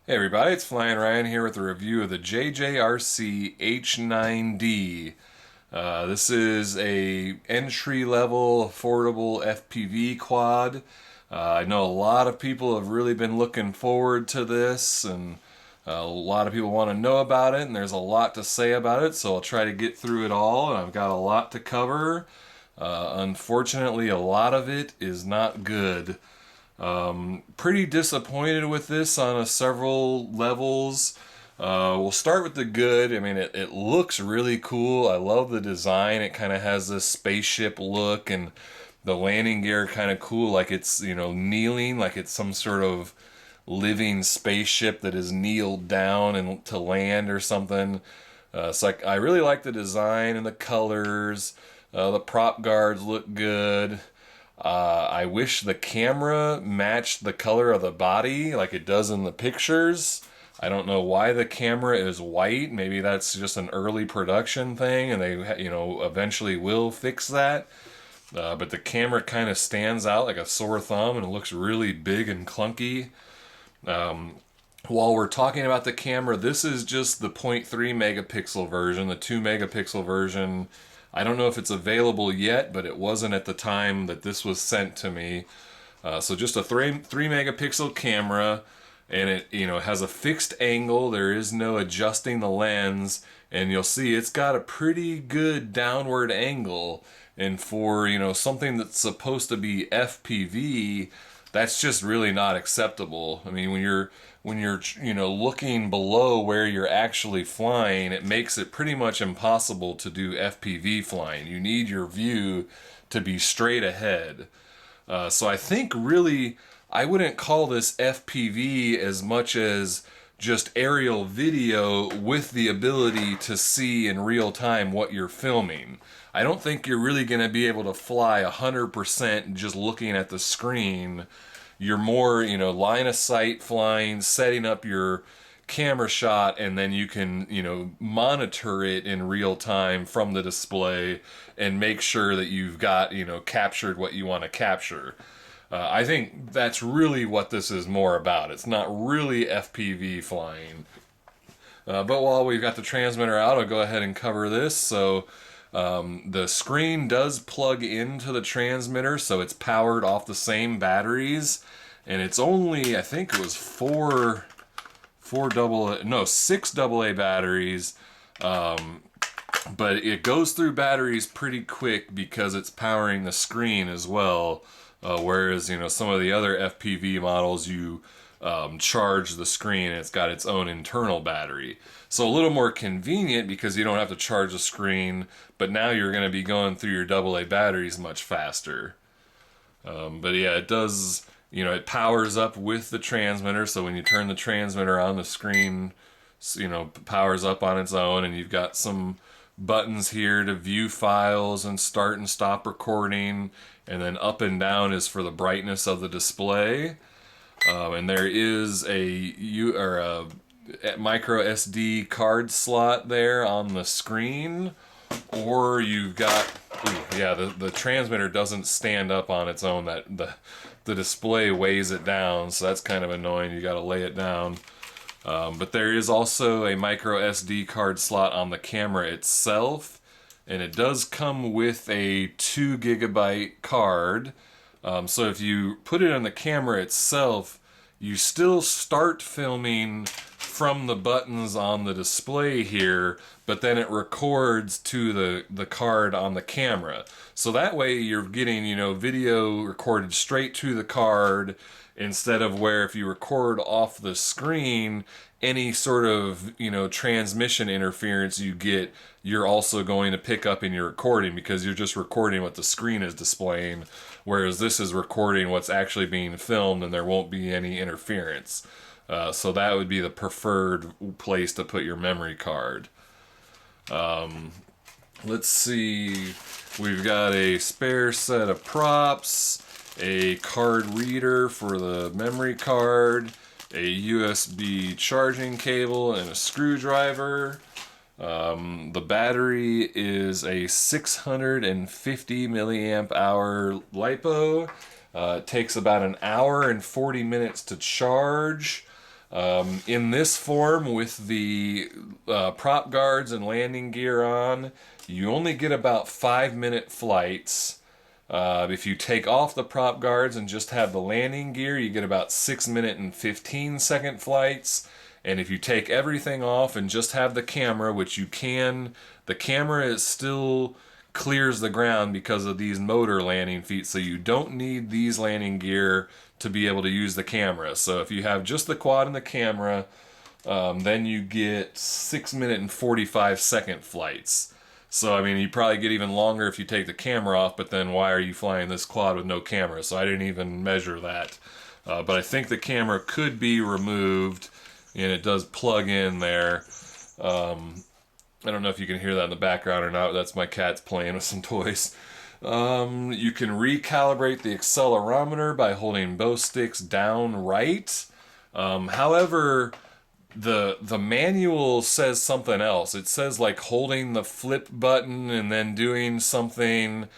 Hey everybody, it's Flyin Ryan here with a review of the JJRC H9D. This is a entry-level, affordable FPV quad. I know a lot of people have really been looking forward to this, and a lot of people want to know about it, and there's a lot to say about it, so I'll try to get through it all, and I've got a lot to cover. Unfortunately, a lot of it is not good. Pretty disappointed with this on several levels. We'll start with the good. I mean, it looks really cool. I love the design. It kind of has this spaceship look, and the landing gear kind of cool, like it's, kneeling, like it's some sort of living spaceship that is kneeled down and to land or something. So I really like the design and the colors. The prop guards look good. I wish the camera matched the color of the body like it does in the pictures. I don't know why the camera is white. Maybe that's just an early production thing, and they, eventually will fix that. But the camera kind of stands out like a sore thumb, and it looks really big and clunky. While we're talking about the camera, this is just the 0.3 megapixel version. The 2 megapixel version, I don't know if it's available yet, but it wasn't at the time that this was sent to me. So just a 3 megapixel camera, and it has a fixed angle. There is no adjusting the lens, and you'll see it's got a pretty good downward angle. And for something that's supposed to be FPV, that's just really not acceptable. I mean, when you're looking below where you're actually flying, it makes it pretty much impossible to do FPV flying. You need your view to be straight ahead. So I think really I wouldn't call this FPV as much as just aerial video with the ability to see in real time what you're filming. I don't think you're really going to be able to fly 100% just looking at the screen. You're more, line of sight flying, setting up your camera shot, and then you can, monitor it in real time from the display and make sure that you've got, captured what you want to capture. I think that's really what this is more about. It's not really FPV flying. But while we've got the transmitter out, I'll go ahead and cover this. So the screen does plug into the transmitter, so it's powered off the same batteries, and it's only, I think it was six AA batteries, but it goes through batteries pretty quick because it's powering the screen as well. Whereas some of the other FPV models, you charge the screen and it's got its own internal battery. So a little more convenient because you don't have to charge the screen, but now you're going to be going through your AA batteries much faster. But yeah, it does, it powers up with the transmitter, so when you turn the transmitter on, the screen, powers up on its own, and you've got some buttons here to view files and start and stop recording, and then up and down is for the brightness of the display. And there is a micro SD card slot there on the screen, or you've got, the transmitter doesn't stand up on its own. That the display weighs it down, so that's kind of annoying. You got to lay it down. But there is also a micro SD card slot on the camera itself, and it does come with a 2 gigabyte card. So if you put it on the camera itself, you still start filming from the buttons on the display here, but then it records to the card on the camera. So that way you're getting, video recorded straight to the card, instead of where if you record off the screen, any sort of, transmission interference you get, you're also going to pick up in your recording because you're just recording what the screen is displaying, whereas this is recording what's actually being filmed and there won't be any interference. So that would be the preferred place to put your memory card. Let's see. We've got a spare set of props, a card reader for the memory card, a USB charging cable, and a screwdriver. The battery is a 650 milliamp hour LiPo. It takes about an hour and 40 minutes to charge. In this form, with the prop guards and landing gear on, you only get about 5-minute flights. If you take off the prop guards and just have the landing gear, you get about 6-minute and 15-second flights. And if you take everything off and just have the camera, which you can, the camera is still clears the ground because of these motor landing feet, so you don't need these landing gear to be able to use the camera. So if you have just the quad and the camera, then you get 6-minute and 45-second flights. So I mean, you probably get even longer if you take the camera off, but then why are you flying this quad with no camera? So I didn't even measure that. But I think the camera could be removed, and it does plug in there. I don't know if you can hear that in the background or not. That's my cat's playing with some toys. You can recalibrate the accelerometer by holding both sticks down right. However, the manual says something else. It says like holding the flip button and then doing something.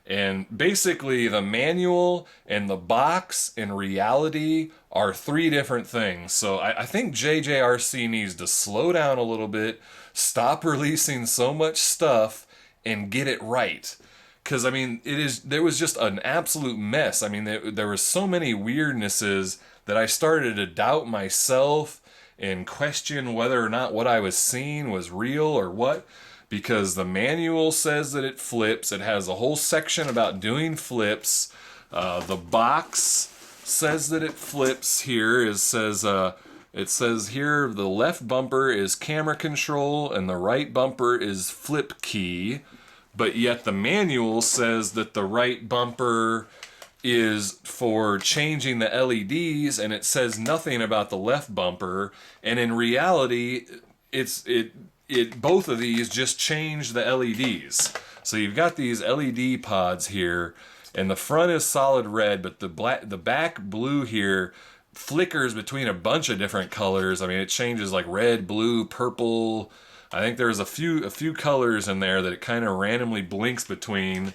And basically the manual and the box in reality are 3 different things. So I think JJRC needs to slow down a little bit, stop releasing so much stuff, and get it right. Because I mean, there was just an absolute mess. I mean, there were so many weirdnesses that I started to doubt myself and question whether or not what I was seeing was real or what. Because the manual says that it flips. It has a whole section about doing flips. The box says that it flips here. It says here the left bumper is camera control and the right bumper is flip key. But yet the manual says that the right bumper is for changing the LEDs, and it says nothing about the left bumper. And in reality, both of these just change the LEDs. So you've got these LED pods here, and the front is solid red, but the back blue here flickers between a bunch of different colors. I mean, it changes like red, blue, purple. I think there's a few colors in there that it kind of randomly blinks between.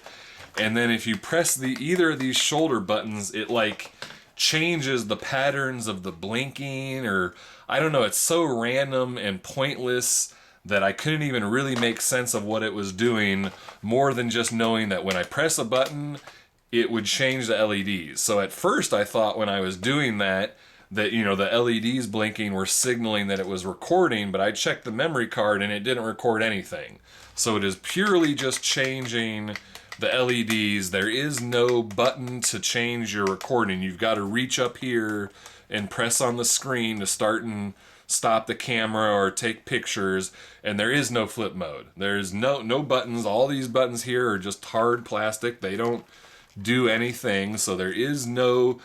And then if you press either of these shoulder buttons, it like changes the patterns of the blinking, or I don't know, it's so random and pointless that I couldn't even really make sense of what it was doing, more than just knowing that when I press a button, it would change the LEDs. So at first I thought when I was doing that, you know, the LEDs blinking were signaling that it was recording, but I checked the memory card and it didn't record anything. So it is purely just changing the LEDs. There is no button to change your recording. You've got to reach up here and press on the screen to start and stop the camera or take pictures, and there is no flip mode. There's no buttons. All these buttons here are just hard plastic. They don't do anything, so there is no,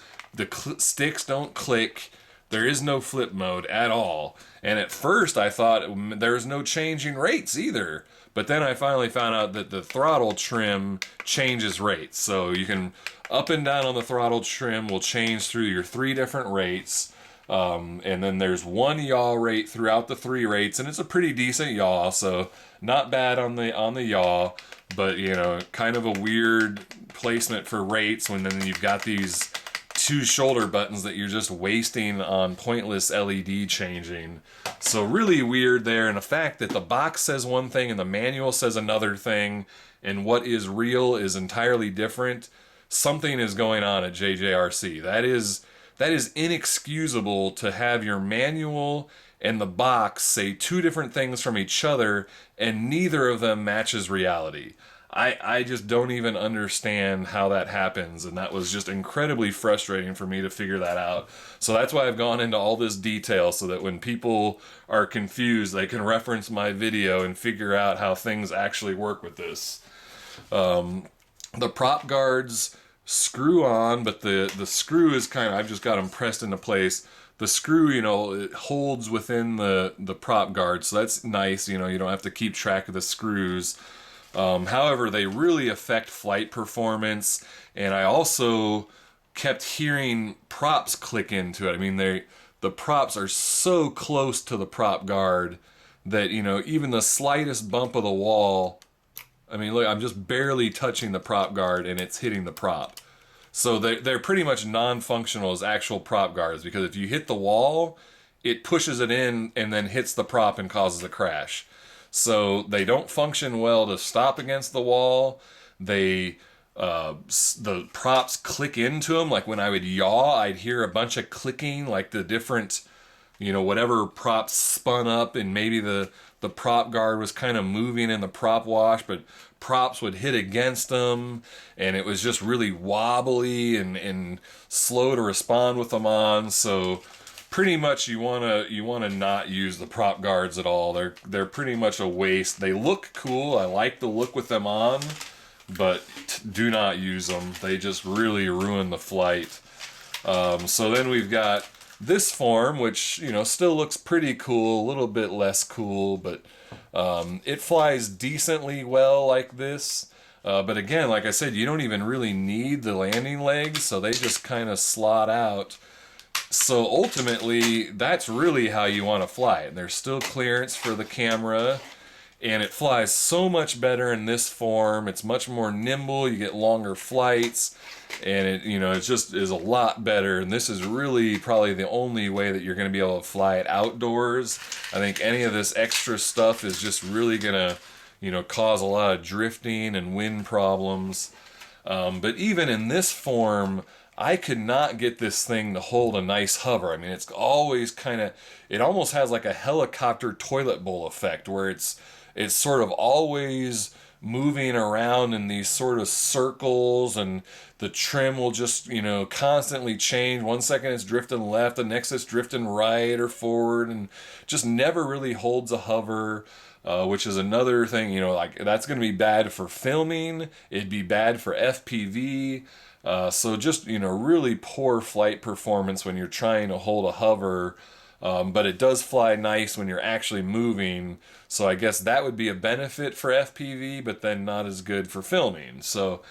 sticks don't click. There is no flip mode at all. And at first I thought there's no changing rates either. But then I finally found out that the throttle trim changes rates. So you can up and down on the throttle trim will change through your 3 different rates. And then there's 1 yaw rate throughout the 3 rates, and it's a pretty decent yaw, so not bad on the yaw, but you know, kind of a weird placement for rates when then you've got these 2 shoulder buttons that you're just wasting on pointless LED changing. So really weird there, and the fact that the box says one thing and the manual says another thing, and what is real is entirely different. Something is going on at JJRC. That is inexcusable to have your manual and the box say 2 different things from each other, and neither of them matches reality. I just don't even understand how that happens, and that was just incredibly frustrating for me to figure that out. So that's why I've gone into all this detail, so that when people are confused, they can reference my video and figure out how things actually work with this. The prop guards screw on, but the screw is kind of, I've just got them pressed into place. The screw, you know, it holds within the prop guard, so that's nice. You know, you don't have to keep track of the screws. However, they really affect flight performance, and I also kept hearing props click into it. I mean, the props are so close to the prop guard that, you know, even the slightest bump of the wall, I mean, look, I'm just barely touching the prop guard and it's hitting the prop. So they're pretty much non-functional as actual prop guards, because if you hit the wall, it pushes it in and then hits the prop and causes a crash. So they don't function well to stop against the wall. They the props click into them. Like when I would yaw, I'd hear a bunch of clicking, like the different, whatever props spun up, and maybe the prop guard was kind of moving in the prop wash, but props would hit against them, and it was just really wobbly and slow to respond with them on. So pretty much you wanna not use the prop guards at all. They're pretty much a waste. They look cool. I like the look with them on, but do not use them. They just really ruin the flight. So then we've got this form, which still looks pretty cool, a little bit less cool, but it flies decently well like this. But again, like I said, you don't even really need the landing legs, so they just kind of slot out. So ultimately, that's really how you want to fly it. There's still clearance for the camera, and it flies so much better in this form. It's much more nimble. You get longer flights, and it just is a lot better. And this is really probably the only way that you're going to be able to fly it outdoors. I think any of this extra stuff is just really going to, cause a lot of drifting and wind problems. But even in this form, I could not get this thing to hold a nice hover. I mean, it's always it almost has like a helicopter toilet bowl effect, where it's sort of always moving around in these sort of circles, and the trim will just, constantly change. 1 second it's drifting left, the next it's drifting right or forward, and just never really holds a hover. Which is another thing, like that's going to be bad for filming. It'd be bad for FPV. So just, really poor flight performance when you're trying to hold a hover. But it does fly nice when you're actually moving. So I guess that would be a benefit for FPV, but then not as good for filming. So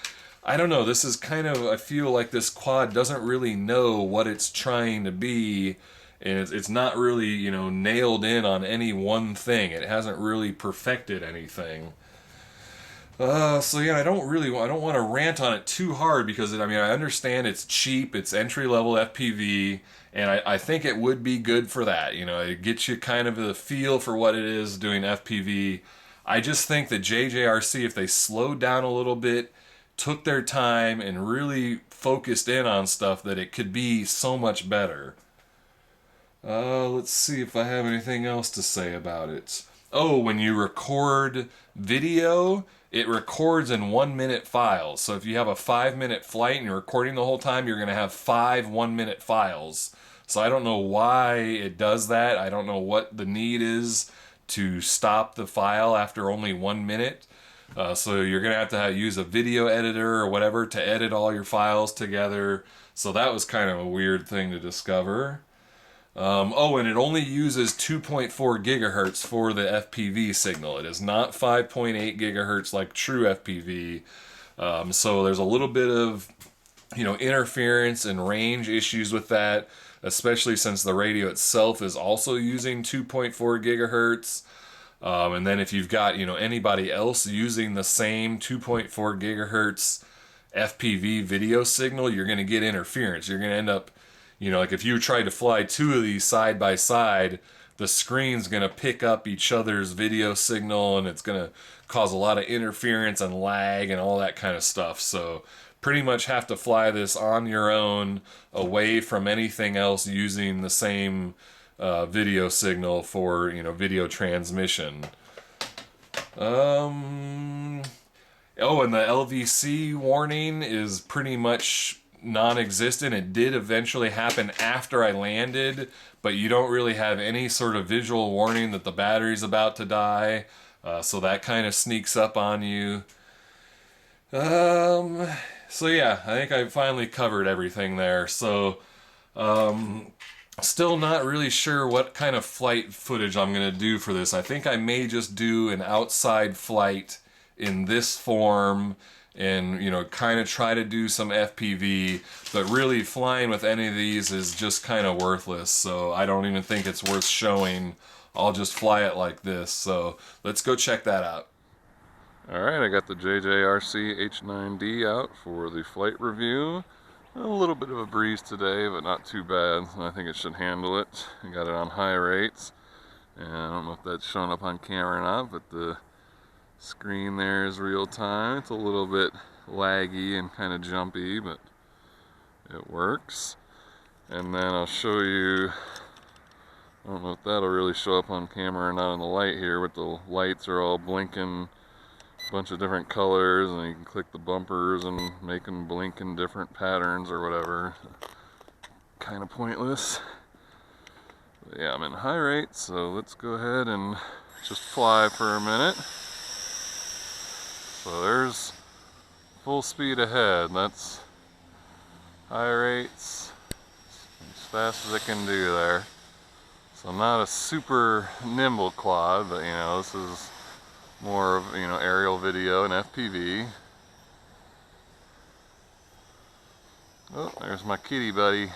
I don't know. This is I feel like this quad doesn't really know what it's trying to be. And it's not really, nailed in on any one thing. It hasn't really perfected anything. So yeah, I don't want to rant on it too hard, because I understand it's cheap, it's entry level FPV, and I think it would be good for that. It gets you kind of a feel for what it is doing FPV. I just think that JJRC, if they slowed down a little bit, took their time, and really focused in on stuff, that it could be so much better. Let's see if I have anything else to say about it. Oh, when you record video, it records in 1 minute files. So if you have a 5-minute flight and you're recording the whole time, you're going to have 5 1-minute files. So I don't know why it does that. I don't know what the need is to stop the file after only 1 minute. So you're going to have use a video editor or whatever to edit all your files together. So that was kind of a weird thing to discover. And it only uses 2.4 gigahertz for the FPV signal. It is not 5.8 gigahertz like true FPV. So there's a little bit of, interference and range issues with that, especially since the radio itself is also using 2.4 gigahertz. And then if you've got, anybody else using the same 2.4 gigahertz FPV video signal, you're going to get interference. You're going to end up, like if you try to fly 2 of these side by side, the screen's going to pick up each other's video signal, and it's going to cause a lot of interference and lag and all that kind of stuff. So pretty much have to fly this on your own, away from anything else using the same video signal for, video transmission. And the LVC warning is pretty much non-existent. It did eventually happen after I landed, but you don't really have any sort of visual warning that the battery's about to die, so that kind of sneaks up on you. So yeah, I think I finally covered everything there. So still not really sure what kind of flight footage I'm gonna do for this. I think I may just do an outside flight in this form, and kind of try to do some FPV, but really flying with any of these is just kind of worthless, so I don't even think it's worth showing. I'll just fly it like this. So let's go check that out. Alright, I got the JJRC H9D out for the flight review. A little bit of a breeze today, but not too bad. I think it should handle it. I got it on high rates, and I don't know if that's showing up on camera or not, but the screen there is real time. It's a little bit laggy and kind of jumpy, but it works. And then I'll show you, I don't know if that'll really show up on camera or not in the light here, but the lights are all blinking a bunch of different colors, and you can click the bumpers and make them blink in different patterns or whatever. Kind of pointless. But yeah, I'm in high rate, so let's go ahead and just fly for a minute. So there's full speed ahead. That's high rates, as fast as it can do there. So I'm not a super nimble quad, but you know, this is more of, you know, aerial video and FPV. Oh, there's my kitty buddy.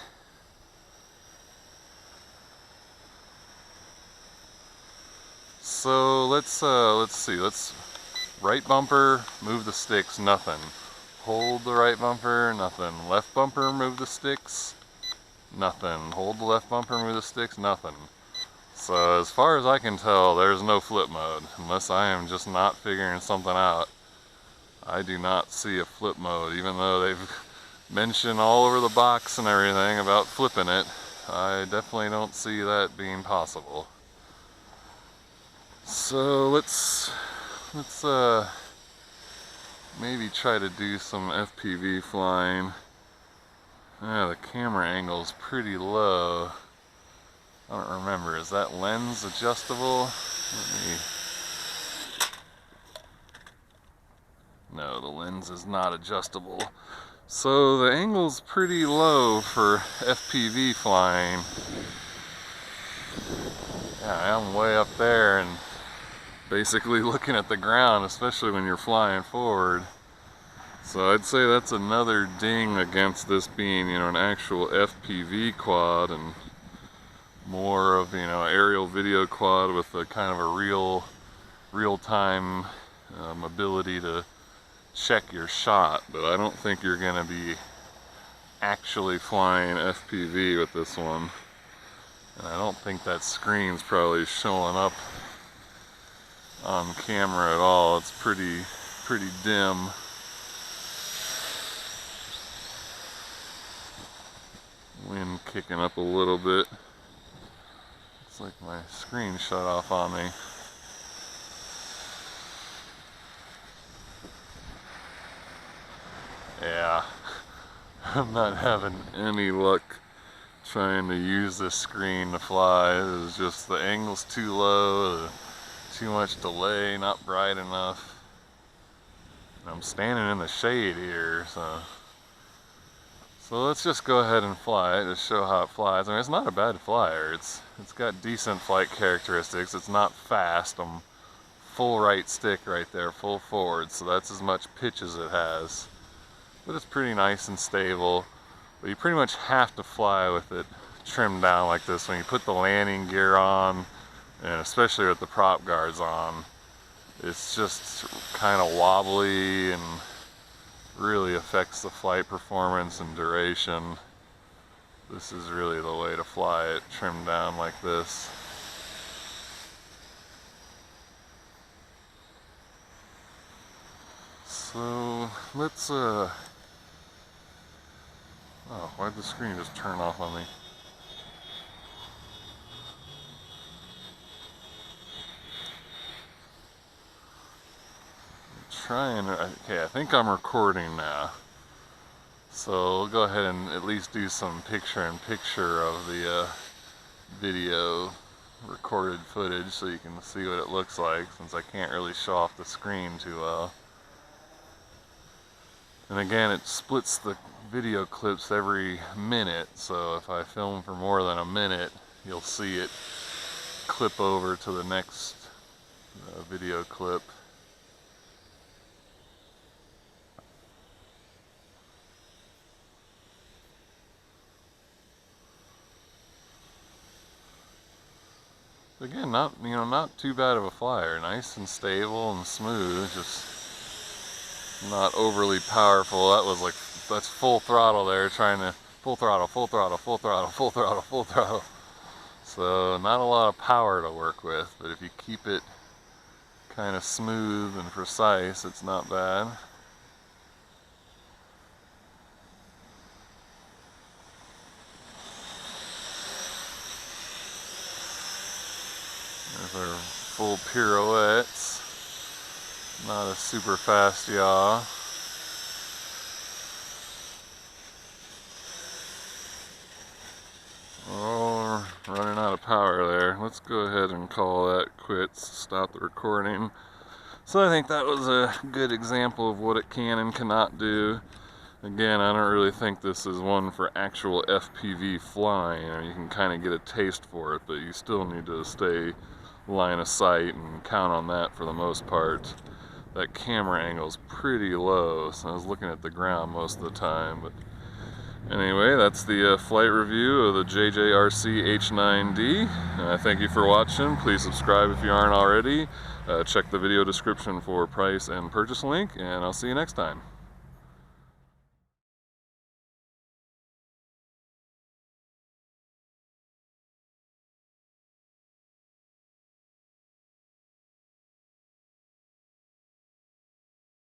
So let's see. Right bumper, move the sticks, nothing. Hold the right bumper, nothing. Left bumper, move the sticks, nothing. Hold the left bumper, move the sticks, nothing. So as far as I can tell, there's no flip mode, unless I am just not figuring something out. I do not see a flip mode, even though they've mentioned all over the box and everything about flipping it. I definitely don't see that being possible. So let's maybe try to do some FPV flying. Yeah, the camera angle is pretty low. I don't remember, is that lens adjustable? No, the lens is not adjustable. So the angle's pretty low for FPV flying. Yeah, I'm way up there and basically looking at the ground, especially when you're flying forward. So I'd say that's another ding against this being, you know, an actual FPV quad and more of, you know, aerial video quad with a kind of a real-time ability to check your shot. But I don't think you're gonna be actually flying FPV with this one. And I don't think that screen's probably showing up on camera at all. It's pretty dim. Wind kicking up a little bit. It's like my screen shut off on me. Yeah, I'm not having any luck trying to use this screen to fly. It's just the angle's too low, too much delay, not bright enough. I'm standing in the shade here, so let's just go ahead and fly it to show how it flies. I mean, it's not a bad flyer. It's got decent flight characteristics. It's not fast. I'm full right stick right there, full forward, so that's as much pitch as it has. But it's pretty nice and stable. But you pretty much have to fly with it trimmed down like this when you put the landing gear on, and especially with the prop guards on. It's just kind of wobbly and really affects the flight performance and duration. This is really the way to fly it, trimmed down like this. So let's oh, why'd the screen just turn off on me? Okay, I think I'm recording now. So we'll go ahead and at least do some picture-in-picture of the video recorded footage so you can see what it looks like, since I can't really show off the screen too well. And again, it splits the video clips every minute, so if I film for more than a minute, you'll see it clip over to the next video clip. Again, not too bad of a flyer. Nice and stable and smooth, just not overly powerful. That was like that's full throttle there, trying to full throttle, full throttle, full throttle, full throttle, full throttle. So not a lot of power to work with, but if you keep it kind of smooth and precise, it's not bad. There's our full pirouettes. Not a super fast yaw. Oh, we're running out of power there. Let's go ahead and call that quits. Stop the recording. So I think that was a good example of what it can and cannot do. Again, I don't really think this is one for actual FPV flying. You can kind of get a taste for it, but you still need to stay line of sight and count on that for the most part. That camera angle is pretty low, so I was looking at the ground most of the time. But anyway, that's the flight review of the JJRC H9D. Thank you for watching. Please subscribe if you aren't already. Check the video description for price and purchase link, and I'll see you next time.